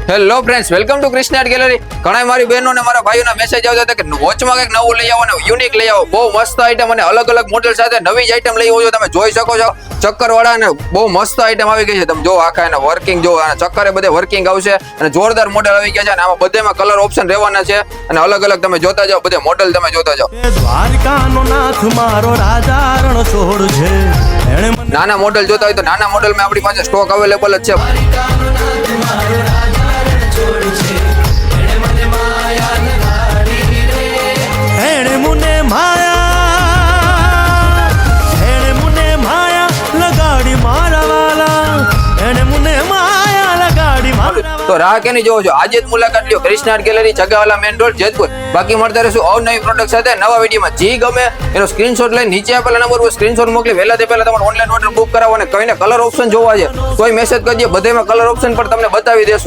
Hello friends, welcome to Krishna art gallery. ઘણા મારી બહેનો ને મારા ભાઈઓના મેસેજ આવતા હતા કે વોચમાં કંઈક નવું લઈ આવો ને યુનિક લઈ આવો. બહુ મસ્ત આઈટમ અને અલગ અલગ મોડેલ સાથે નવી જ આઈટમ લઈ આવો છો. તમે જોઈ શકો છો ચક્કર વાળા ને બહુ મસ્ત આઈટમ આવી ગઈ છે. તમે જો આખા એના વર્કિંગ જો ચક્કરે બધે વર્કિંગ આવશે અને જોરદાર મોડેલ આવી ગયા છે અને આમાં બધેમાં કલર ઓપ્શન રહેવાના છે અને અલગ અલગ તમે જોતા જાઓ, બધે મોડેલ તમે જોતા જાઓ. દ્વારકાનો નાથ મારો રાજા રણછોડ છે. નાના મોડેલ જોતા હોય તો નાના મોડેલમાં આપણી પાસે સ્ટોક અવેલેબલ જ છે. એણે મુને માયા લગાડી મારા વાલા. એણે મુને માયા લગાડી મારા. તો રાહ કેની જોવો છો, આજે જ મુલાકાત લ્યો Krishna art gallery, Jagawala main road, Jetpur. બાકી મળતા રહેશું અવનવી પ્રોડક્ટ સાથે નવા વિડીયોમાં. જી ગમે એનો સ્ક્રીનશોટ લઈને નીચે આપેલા નંબર પર સ્ક્રીનશોટ મોકલી વહેલા તે પહેલા તમારે ઓનલાઈન ઓર્ડર બુક કરાવો અને કઈને કલર ઓપ્શન જોવા છે કોઈ મેસેજ કરજો, બધેમાં કલર ઓપ્શન પણ તમને બતાવી દેશું.